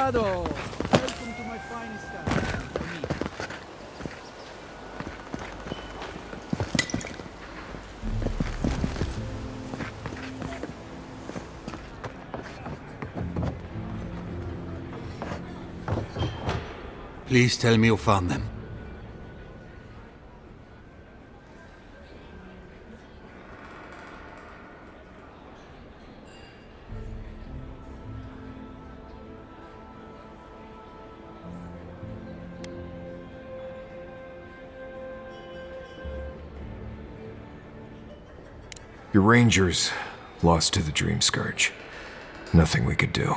Ado, welcome to my finest town. For me. Please tell me you found them. Your rangers lost to the Dream Scourge. Nothing we could do.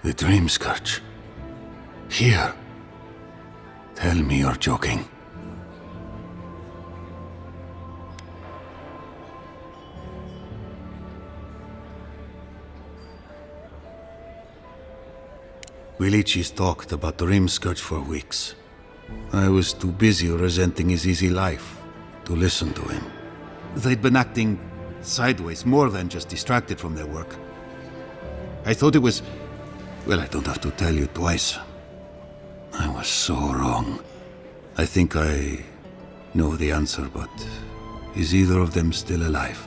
The Dream Scourge. Here. Tell me you're joking. Vilichis talked about the Dream Scourge for weeks. I was too busy resenting his easy life to listen to him. They'd been acting sideways, more than just distracted from their work. I thought it was... well, I don't have to tell you twice. I was so wrong. I think I know the answer, but is either of them still alive?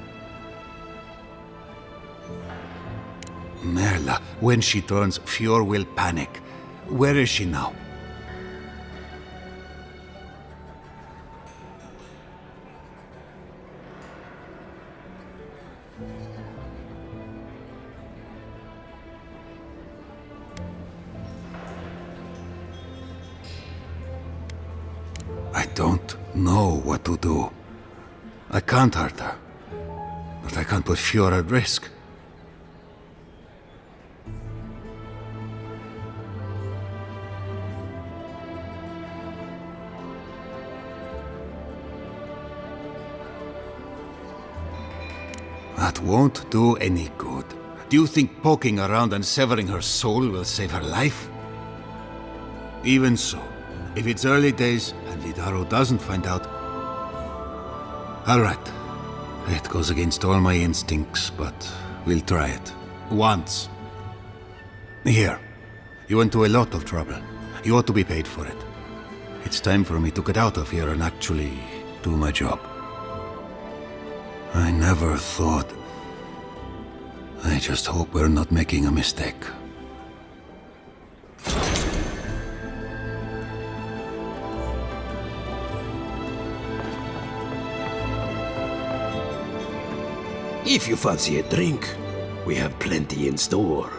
Merla, when she turns, Fjord will panic. Where is she now? I don't know what to do. I can't hurt her, but I can't put Fjord at risk. That won't do any good. Do you think poking around and severing her soul will save her life? Even so, if it's early days and Vidaro doesn't find out... all right. It goes against all my instincts, but we'll try it. Once. Here. You went to a lot of trouble. You ought to be paid for it. It's time for me to get out of here and actually do my job. I never thought... I just hope we're not making a mistake. If you fancy a drink, we have plenty in store.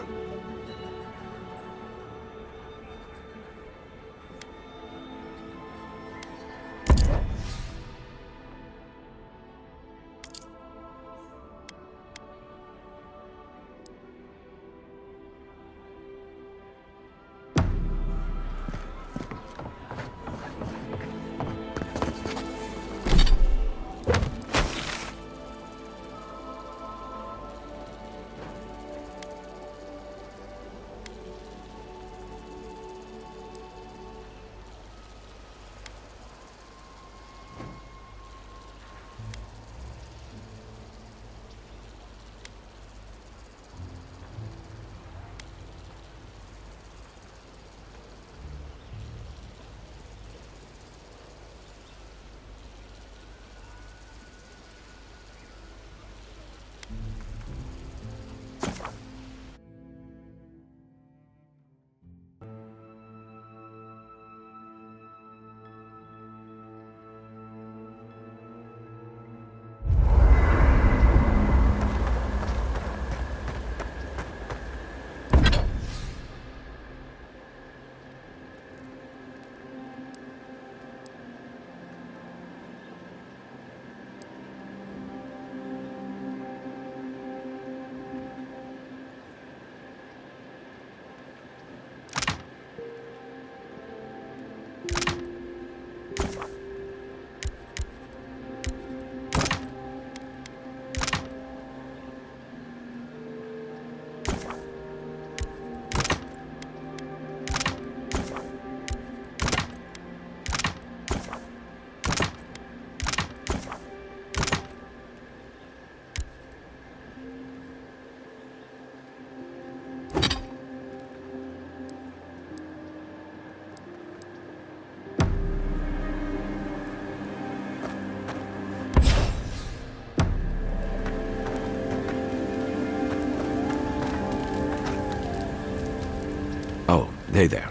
Hey there.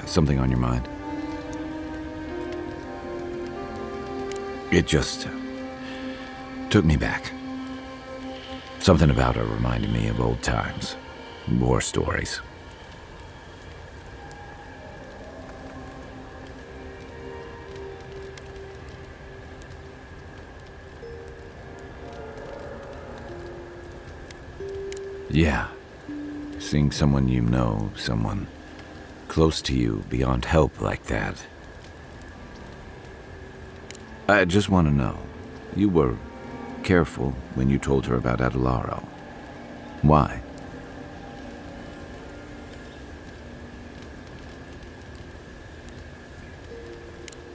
Something on your mind? It just took me back. Something about her reminded me of old times. War stories. Yeah. Seeing someone you know, someone close to you, beyond help like that. I just want to know. You were careful when you told her about Adelaro. Why?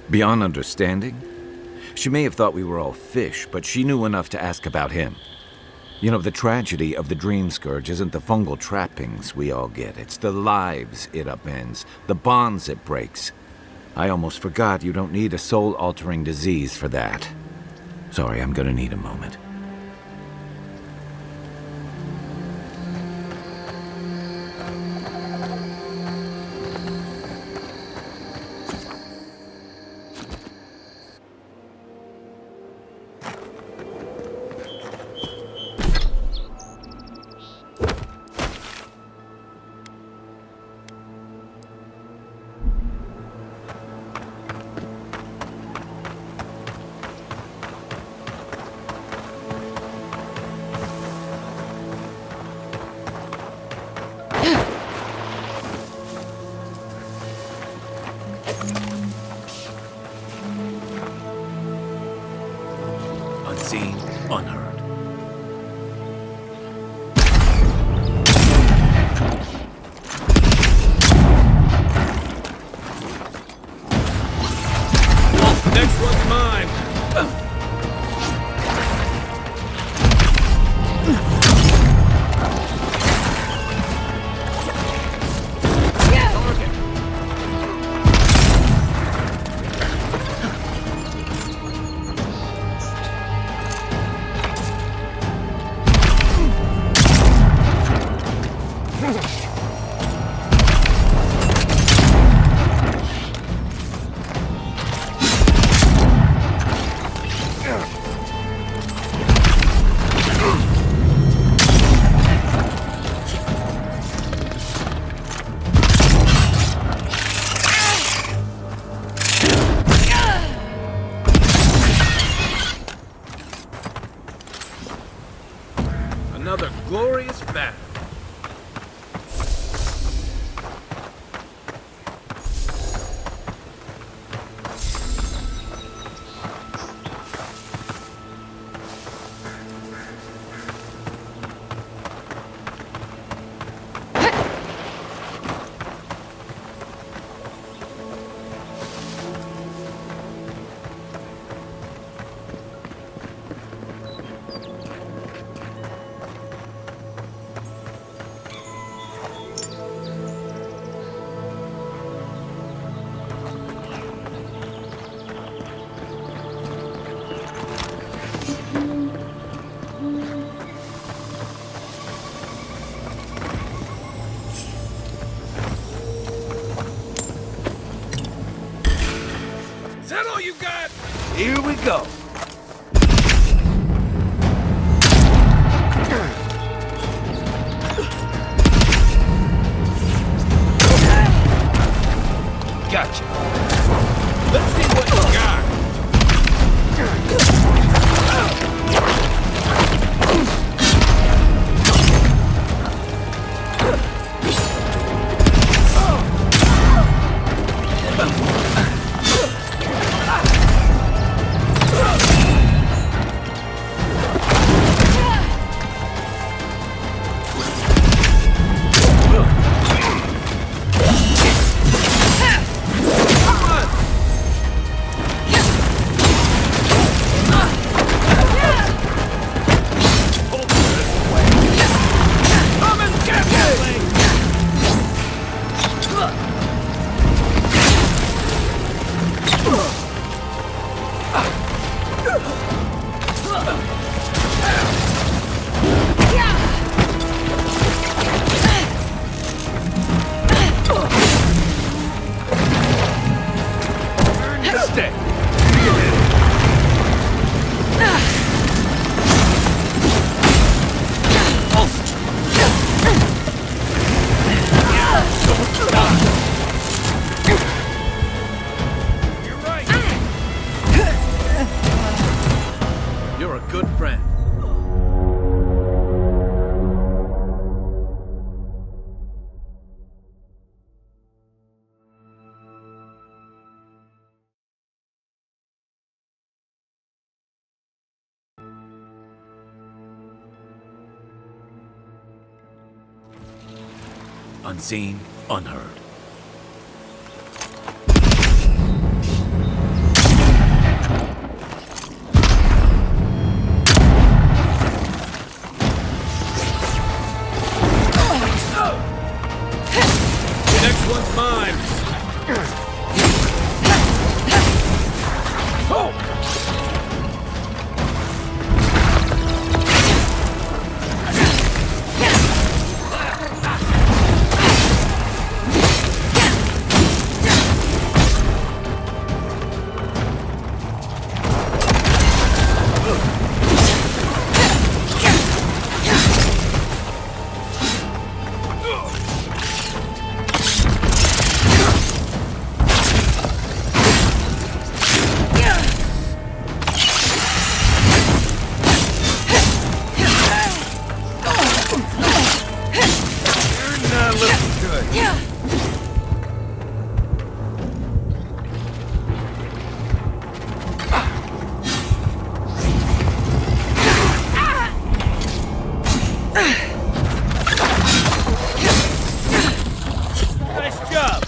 Beyond understanding? She may have thought we were all fish, but she knew enough to ask about him. You know, the tragedy of the Dream Scourge isn't the fungal trappings we all get. It's the lives it upends, the bonds it breaks. I almost forgot you don't need a soul-altering disease for that. Sorry, I'm gonna need a moment. Unseen, unheard. Next one's mine. Another glorious battle. Is that all you got? Here we go. Gotcha. Let's see what you got. good friend. Unseen, unheard. The next one's mine. Nice job.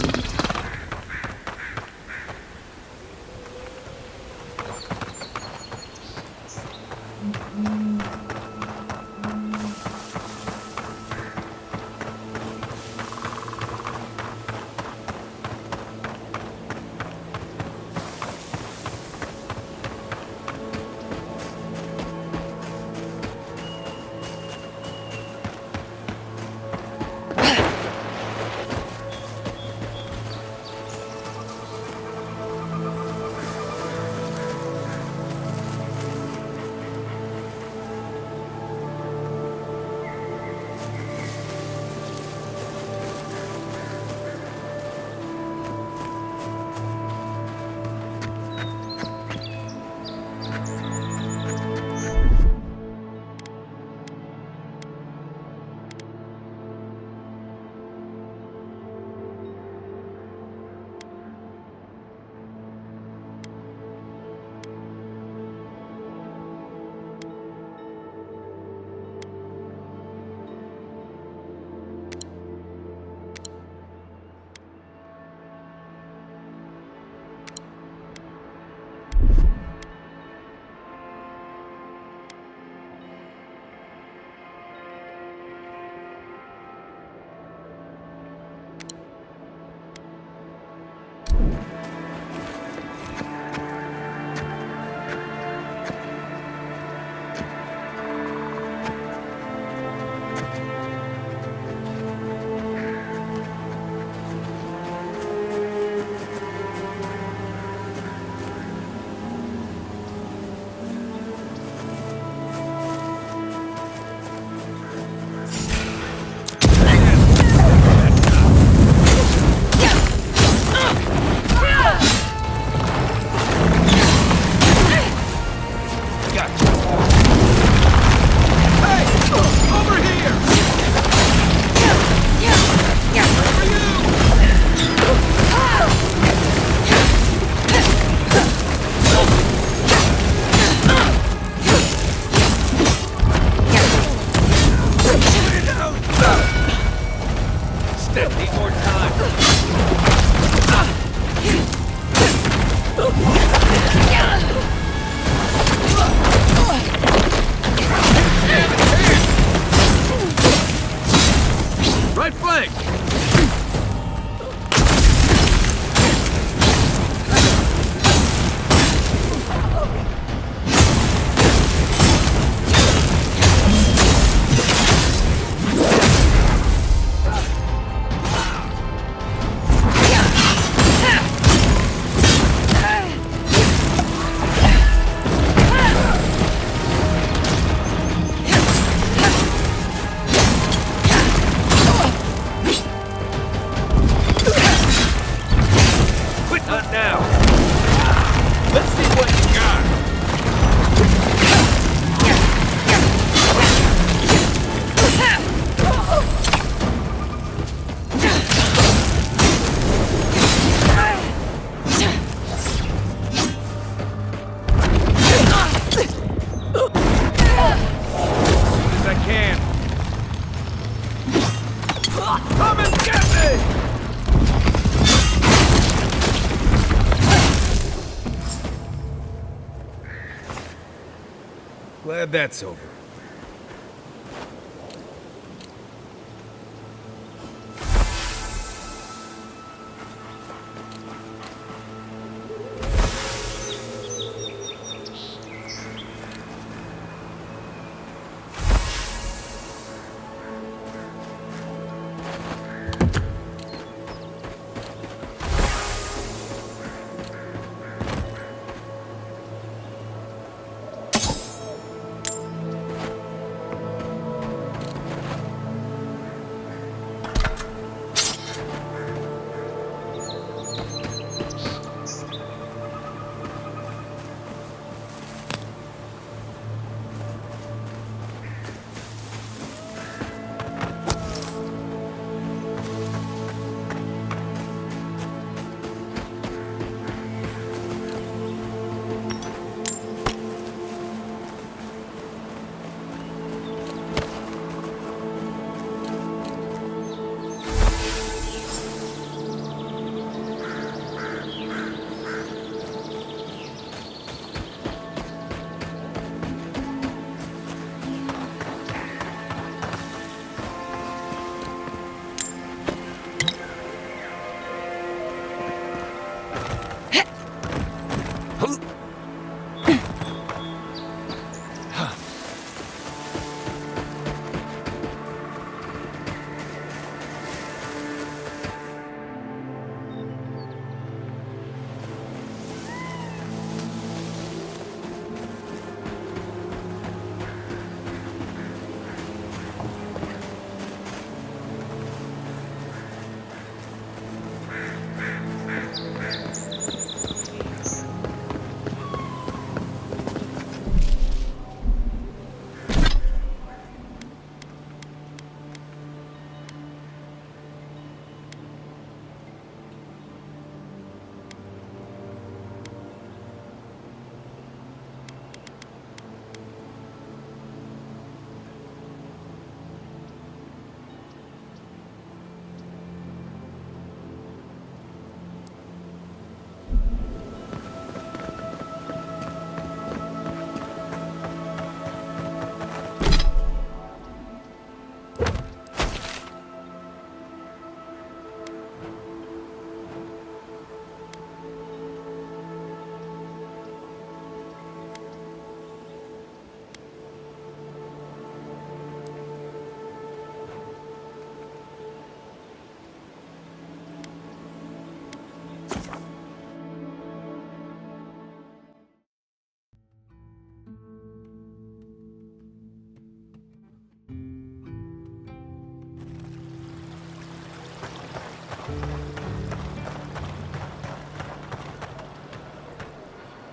Right flank! Let's see what you got. Glad that's over.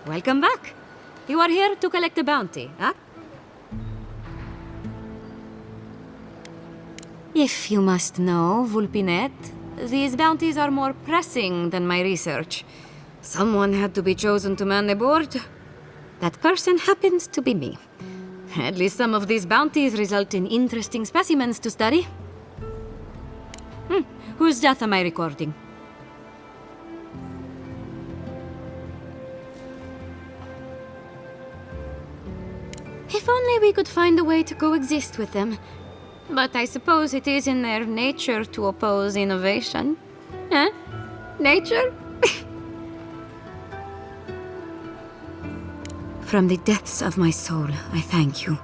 Welcome back. You are here to collect a bounty, huh? If you must know, Vulpinet, these bounties are more pressing than my research. Someone had to be chosen to man the board. That person happens to be me. At least some of these bounties result in interesting specimens to study. Whose death am I recording? If only we could find a way to coexist with them. But I suppose it is in their nature to oppose innovation. Huh? Nature? From the depths of my soul, I thank you.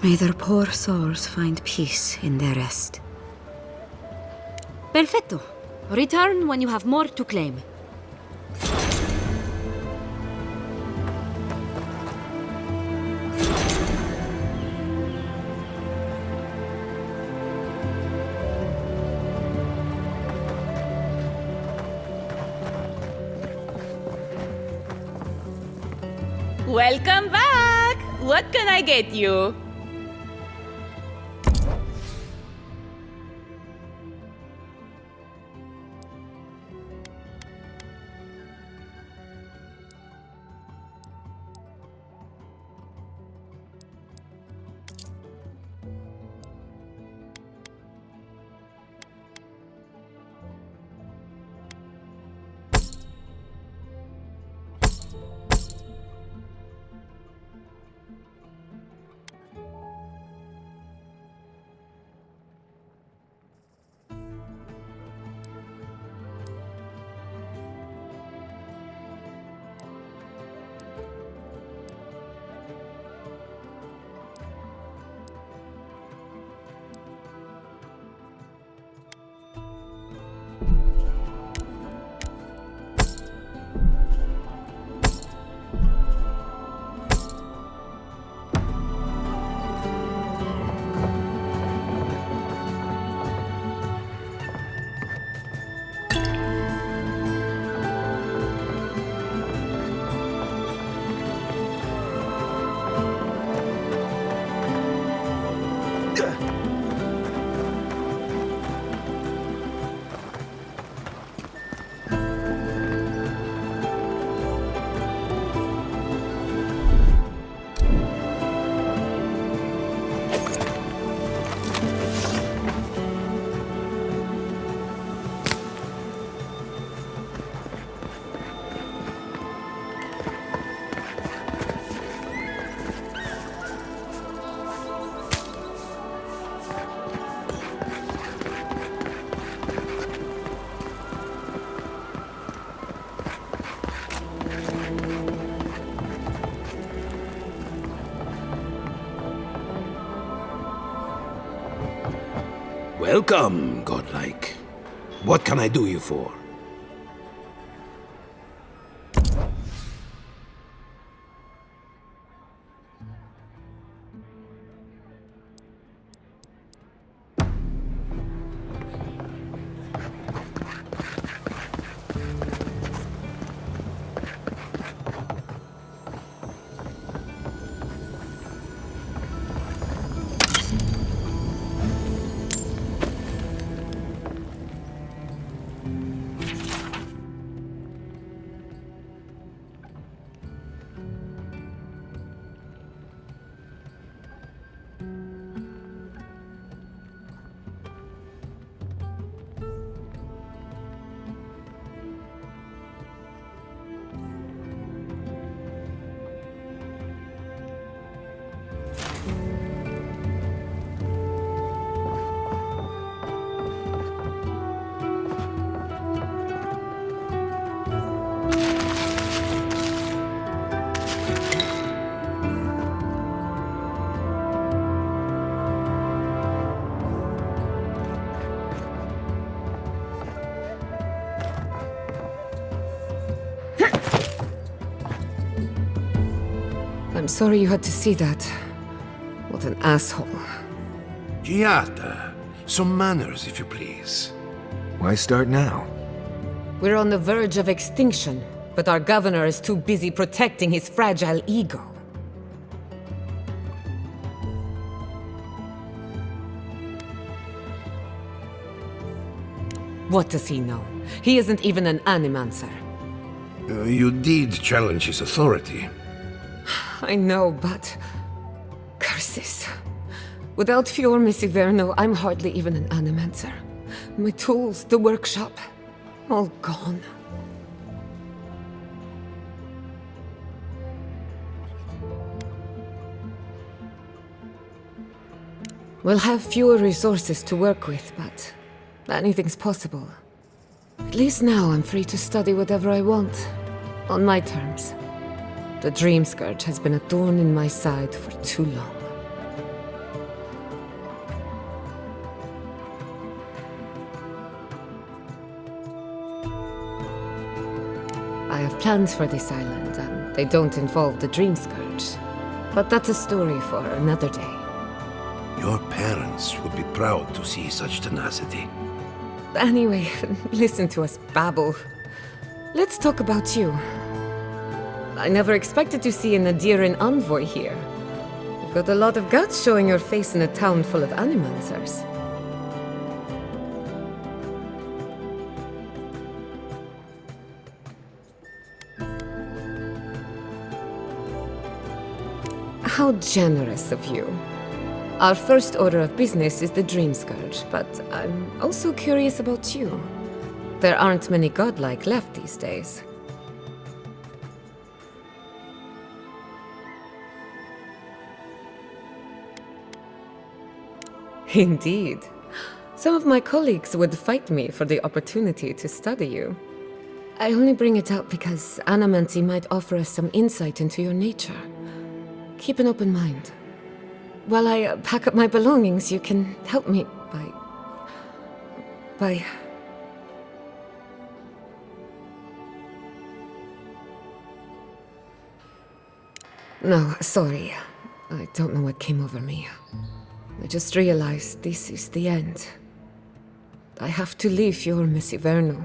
May their poor souls find peace in their rest. Perfecto. Return when you have more to claim. Welcome back! What can I get you? Welcome, godlike. What can I do you for? I'm sorry you had to see that. What an asshole. Giata, some manners, if you please. Why start now? We're on the verge of extinction, but our governor is too busy protecting his fragile ego. What does he know? He isn't even an animancer. You did challenge his authority. I know, but... curses. Without Fior Misiverno, I'm hardly even an animancer. My tools, the workshop, all gone. We'll have fewer resources to work with, but anything's possible. At least now I'm free to study whatever I want, on my terms. The Dream Scourge has been a thorn in my side for too long. I have plans for this island, and they don't involve the Dream Scourge. But that's a story for another day. Your parents would be proud to see such tenacity. Anyway, listen to us babble. Let's talk about you. I never expected to see an Nadiran envoy here. You've got a lot of guts showing your face in a town full of animancers. How generous of you. Our first order of business is the Dream Scourge, but I'm also curious about you. There aren't many godlike left these days. Indeed. Some of my colleagues would fight me for the opportunity to study you. I only bring it up because Anamancy might offer us some insight into your nature. Keep an open mind. While I pack up my belongings, you can help me by... No, sorry. I don't know what came over me. I just realized this is the end. I have to leave Fior Misiverno.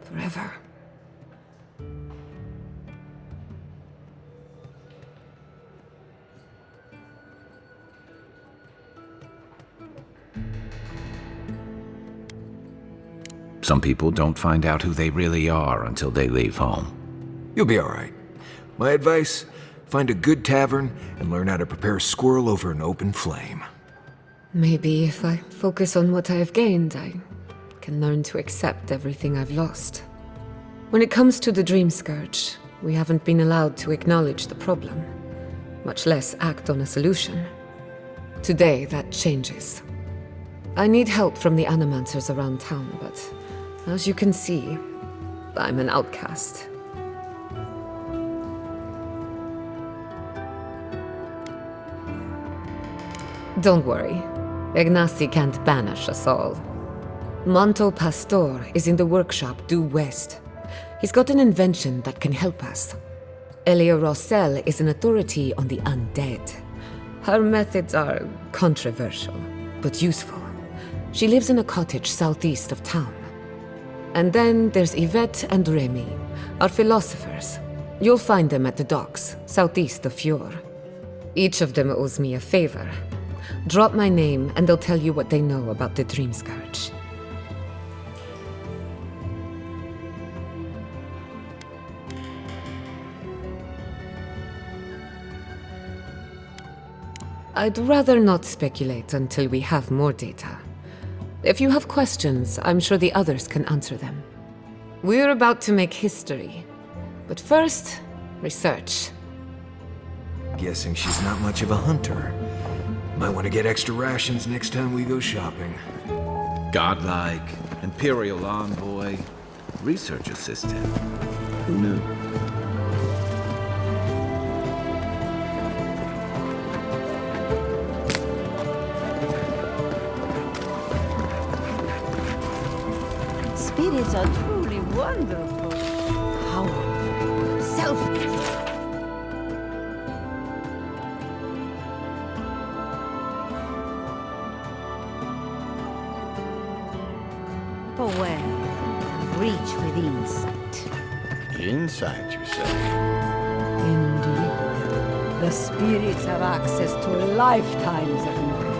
Forever. Some people don't find out who they really are until they leave home. You'll be alright. My advice, find a good tavern and learn how to prepare squirrel over an open flame. Maybe if I focus on what I have gained, I can learn to accept everything I've lost. When it comes to the Dream Scourge, we haven't been allowed to acknowledge the problem, much less act on a solution. Today, that changes. I need help from the animancers around town, but as you can see, I'm an outcast. Don't worry. Ignacy can't banish us all. Manto Pastor is in the workshop due west. He's got an invention that can help us. Elia Rossell is an authority on the undead. Her methods are controversial, but useful. She lives in a cottage southeast of town. And then there's Yvette and Remy, our philosophers. You'll find them at the docks, southeast of Fjord. Each of them owes me a favor. Drop my name and they'll tell you what they know about the Dream Scourge. I'd rather not speculate until we have more data. If you have questions, I'm sure the others can answer them. We're about to make history. But first, research. Guessing she's not much of a hunter. Might want to get extra rations next time we go shopping. Godlike, Imperial envoy, research assistant. Who knew? Spirits are truly wonderful. Powerful. Self-made. Aware. Reach with insight. Insight, you say? Indeed. The spirits have access to lifetimes of knowledge.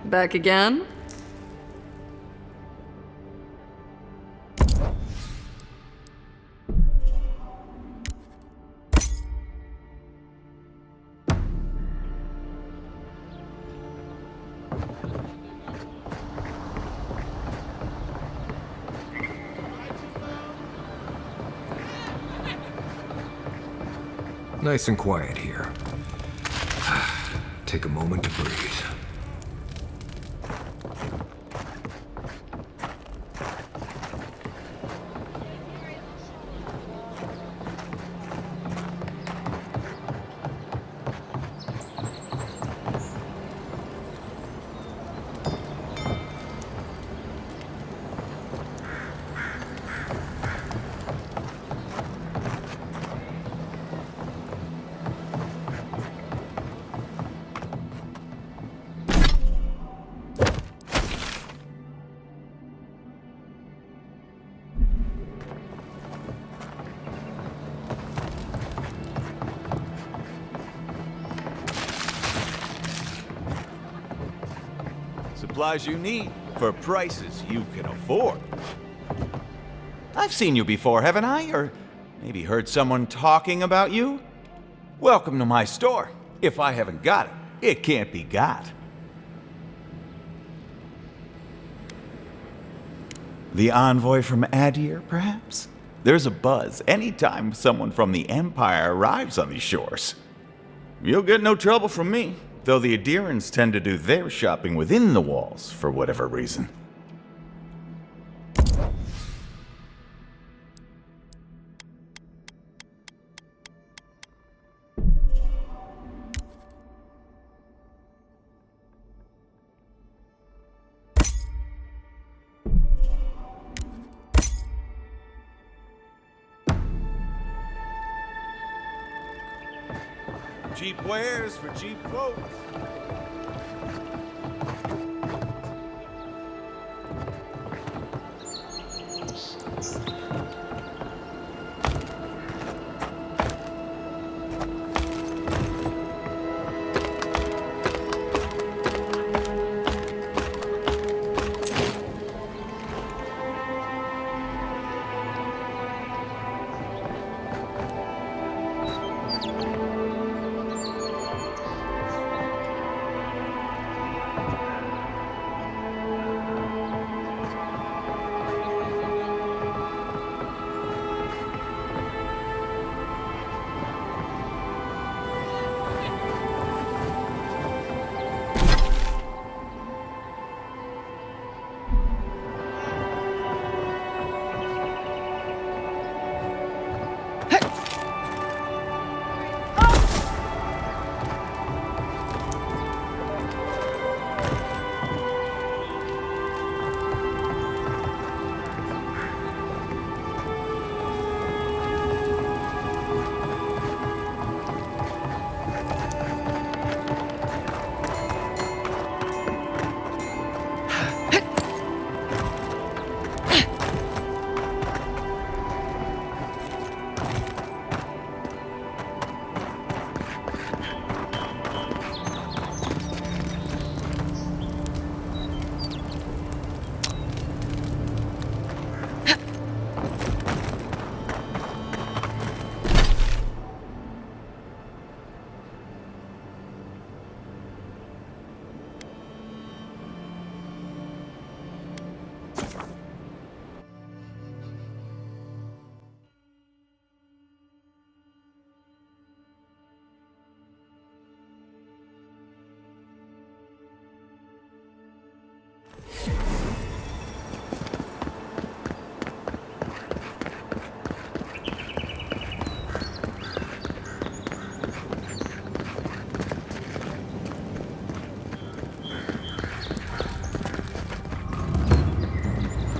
Back again? Nice and quiet here. Take a moment to breathe. Supplies you need for prices you can afford. I've seen you before, haven't I? Or maybe heard someone talking about you? Welcome to my store. If I haven't got it, it can't be got. The envoy from Adir, perhaps? There's a buzz anytime someone from the Empire arrives on these shores. You'll get no trouble from me, though the Adirans tend to do their shopping within the walls for whatever reason. Cheap wares for cheap folks.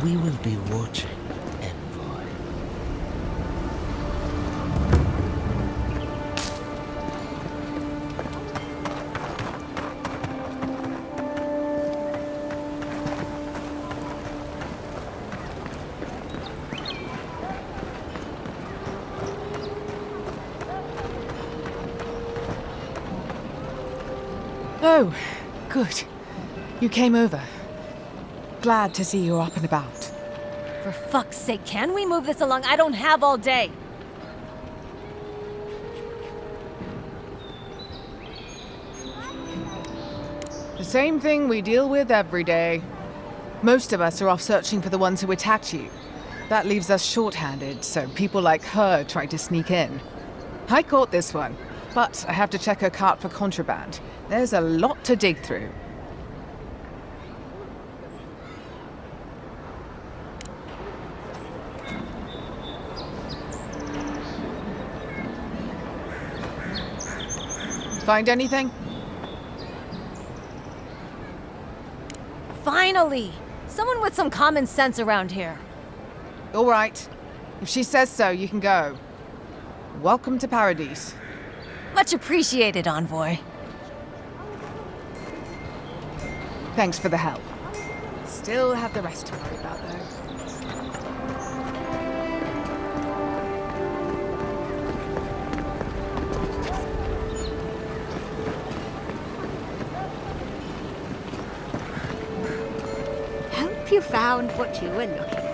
We will be watching, Envoy. Oh, good. You came over. Glad to see you're up and about. For fuck's sake, can we move this along? I don't have all day. The same thing we deal with every day. Most of us are off searching for the ones who attacked you. That leaves us short-handed, so people like her try to sneak in. I caught this one. But I have to check her cart for contraband. There's a lot to dig through. Find anything? Finally! Someone with some common sense around here. All right. If she says so, you can go. Welcome to Paradise. Much appreciated, Envoy. Thanks for the help. Still have the rest to worry about, though. Hope you found what you were looking for.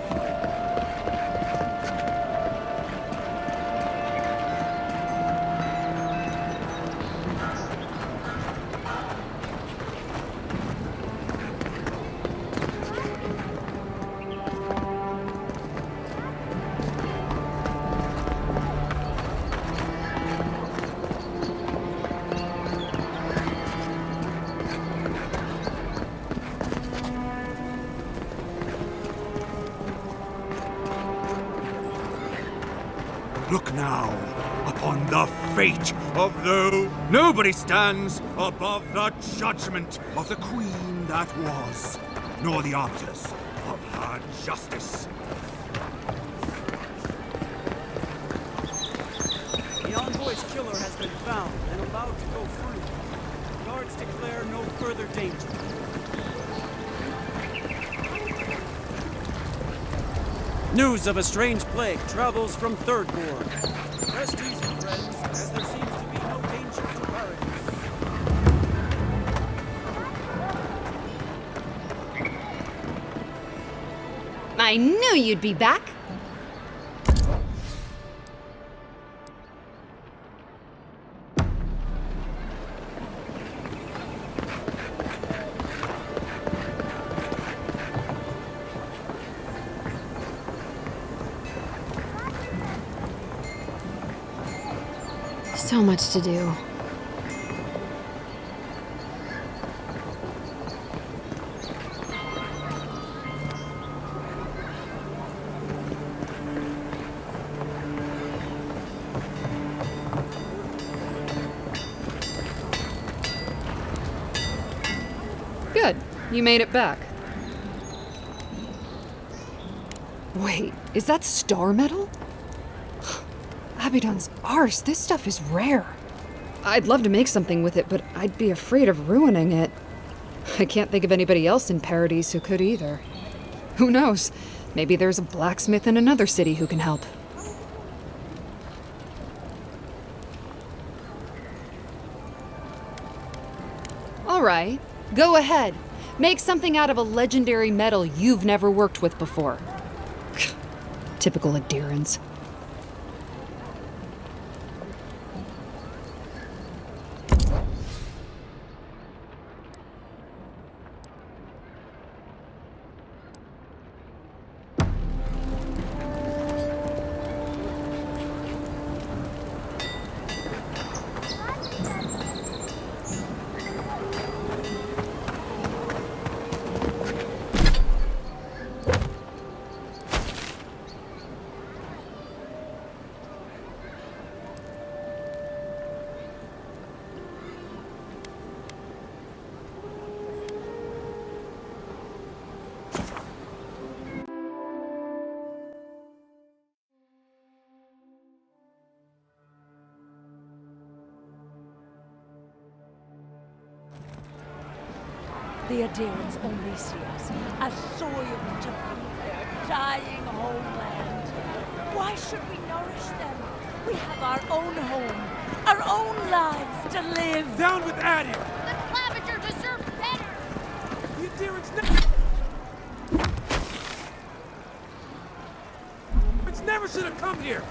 Look now upon the fate of those. Nobody stands above the judgment of the queen that was, nor the arbiters of her justice. The envoy's killer has been found and allowed to go free. Guards declare no further danger. News of a strange plague travels from Third Ward. Rest easy, friends, as there seems to be no danger to Paradise. I knew you'd be back. So much to do. Good. You made it back. Wait, is that star metal? Abaddon's arse, this stuff is rare. I'd love to make something with it, but I'd be afraid of ruining it. I can't think of anybody else in Paradise who could either. Who knows? Maybe there's a blacksmith in another city who can help. All right, go ahead. Make something out of a legendary metal you've never worked with before. Typical adherents. The adherents only see us as soil to feed their dying homeland. Why should we nourish them? We have our own home, our own lives to live. Down with Adir! The Clavager deserve better! The adherents never should have come here!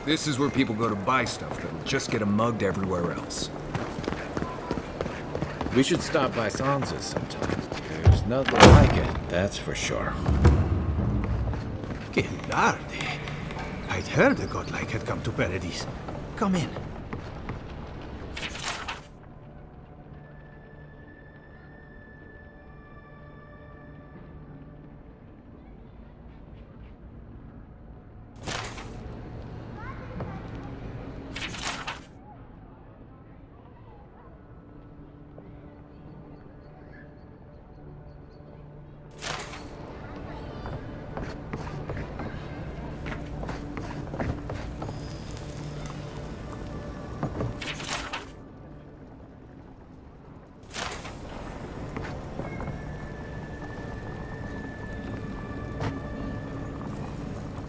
This is where people go to buy stuff that'll just get 'em mugged everywhere else. We should stop by Sansa's sometime. There's nothing like it, that's for sure. Que tarde. I'd heard a godlike had come to Paradise. Come in.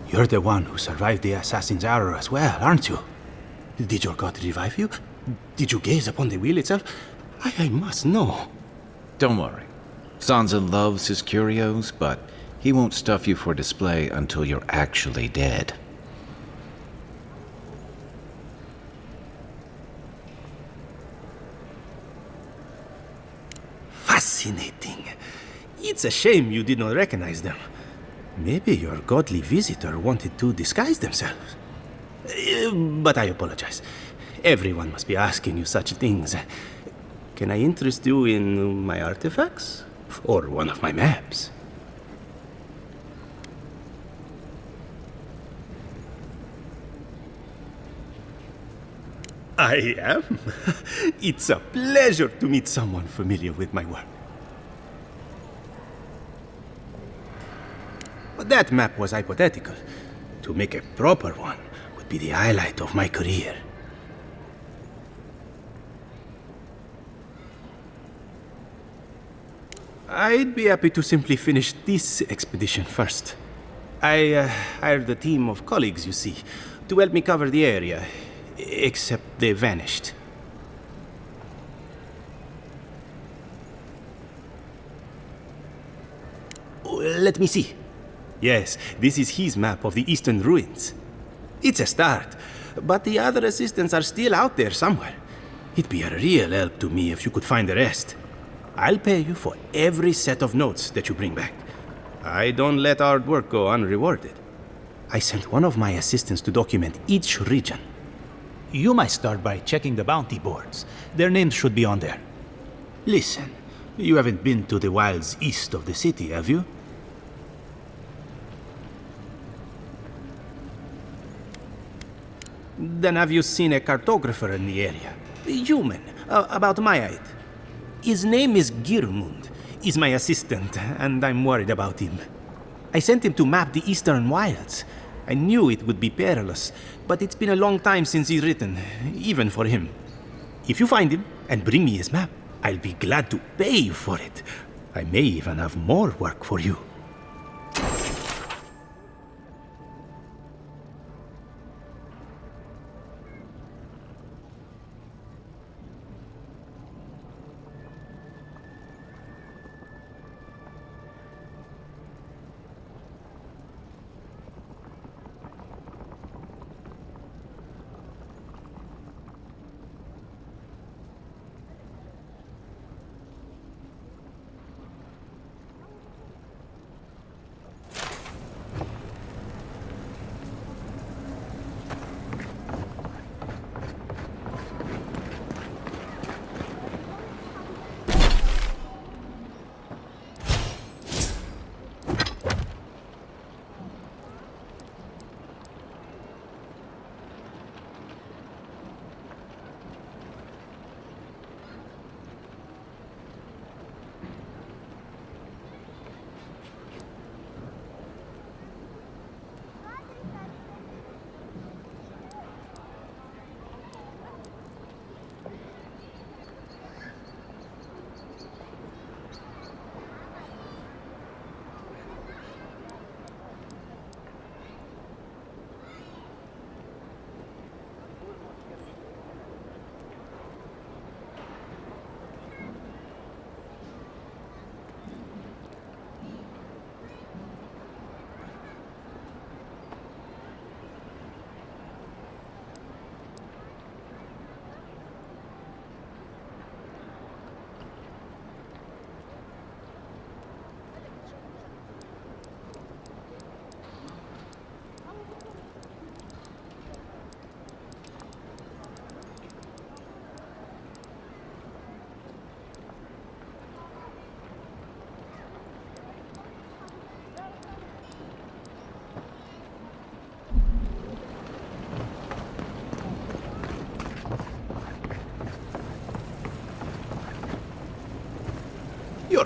You're the one who survived the assassin's arrow as well, aren't you? Did your god revive you? Did you gaze upon the wheel itself? I must know. Don't worry. Sansa loves his curios, but he won't stuff you for display until you're actually dead. Fascinating. It's a shame you did not recognize them. Maybe your godly visitor wanted to disguise themselves. But I apologize. Everyone must be asking you such things. Can I interest you in my artifacts? Or one of my maps? I am. It's a pleasure to meet someone familiar with my work. But that map was hypothetical. To make a proper one would be the highlight of my career. I'd be happy to simply finish this expedition first. I hired a team of colleagues, you see, to help me cover the area. Except they vanished. Let me see. Yes, this is his map of the eastern ruins. It's a start, but the other assistants are still out there somewhere. It'd be a real help to me if you could find the rest. I'll pay you for every set of notes that you bring back. I don't let hard work go unrewarded. I sent one of my assistants to document each region. You might start by checking the bounty boards. Their names should be on there. Listen, you haven't been to the wilds east of the city, have you? Then have you seen a cartographer in the area? A human, about my height. His name is Girmund. He's my assistant, and I'm worried about him. I sent him to map the eastern wilds. I knew it would be perilous, but it's been a long time since he's written, even for him. If you find him and bring me his map, I'll be glad to pay you for it. I may even have more work for you.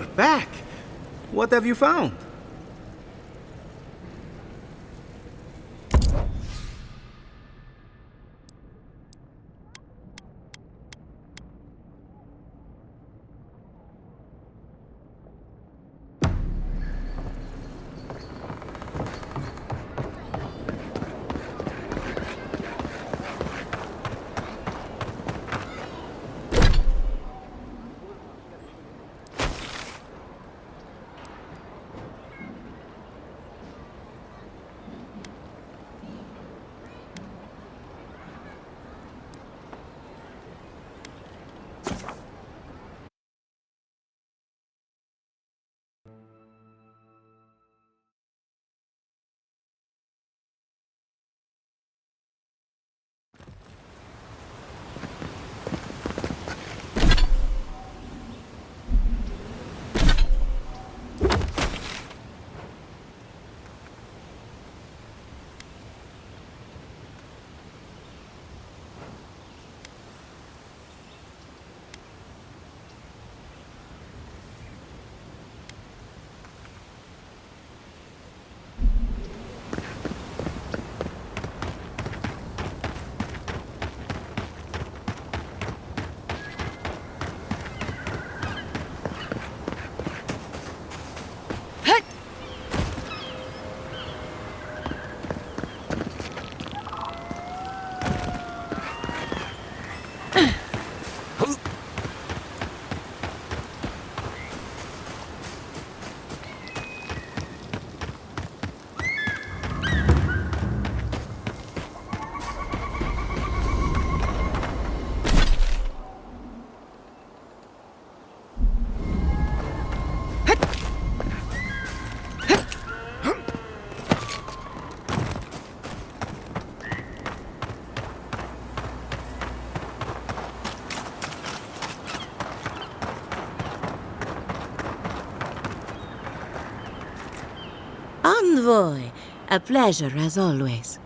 you're back. What have you found? Envoy, a pleasure as always.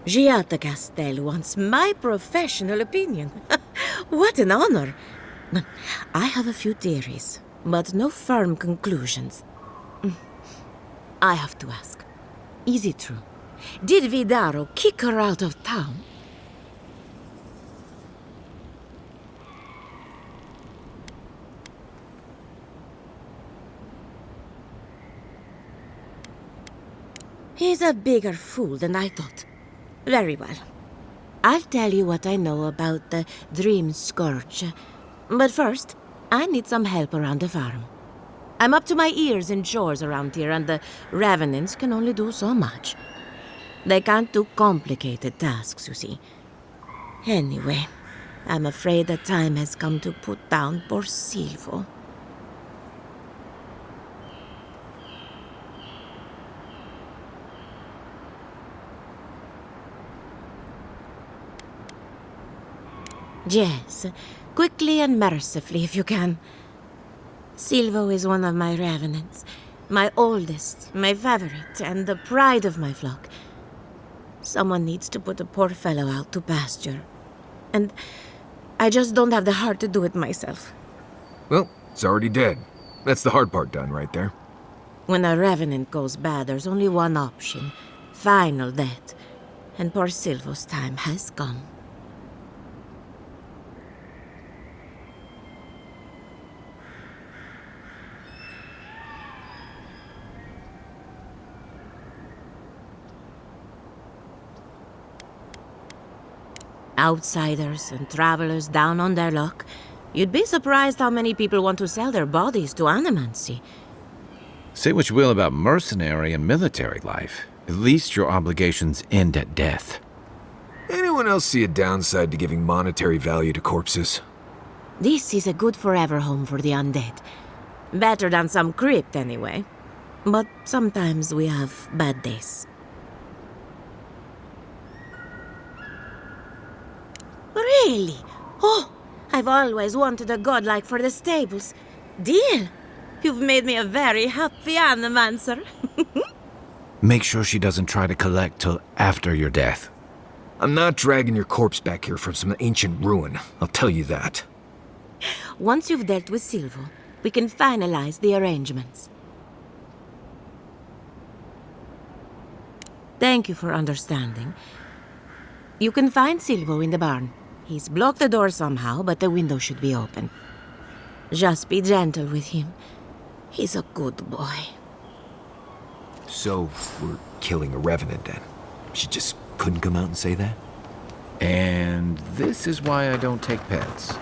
Giata Castel wants my professional opinion. What an honor! I have a few theories, but no firm conclusions. I have to ask, is it true? Did Vidaro kick her out of town? He's a bigger fool than I thought. Very well. I'll tell you what I know about the Dream Scourge. But first, I need some help around the farm. I'm up to my ears in chores around here, and the Revenants can only do so much. They can't do complicated tasks, you see. Anyway, I'm afraid the time has come to put down poor Silvo. Yes, quickly and mercifully if you can. Silvo is one of my revenants, my oldest, my favorite, and the pride of my flock. Someone needs to put the poor fellow out to pasture. And I just don't have the heart to do it myself. Well, it's already dead. That's the hard part done right there. When a revenant goes bad, there's only one option. Final death. And poor Silvo's time has come. Outsiders and travelers down on their luck. You'd be surprised how many people want to sell their bodies to animancy. Say what you will about mercenary and military life. At least your obligations end at death. Anyone else see a downside to giving monetary value to corpses? This is a good forever home for the undead. Better than some crypt, anyway. But sometimes we have bad days. Really? Oh, I've always wanted a godlike for the stables. Deal! You've made me a very happy animancer. Make sure she doesn't try to collect till after your death. I'm not dragging your corpse back here from some ancient ruin, I'll tell you that. Once you've dealt with Silvo, we can finalize the arrangements. Thank you for understanding. You can find Silvo in the barn. He's blocked the door somehow, but the window should be open. Just be gentle with him. He's a good boy. So, we're killing a revenant then? She just couldn't come out and say that? And this is why I don't take pets.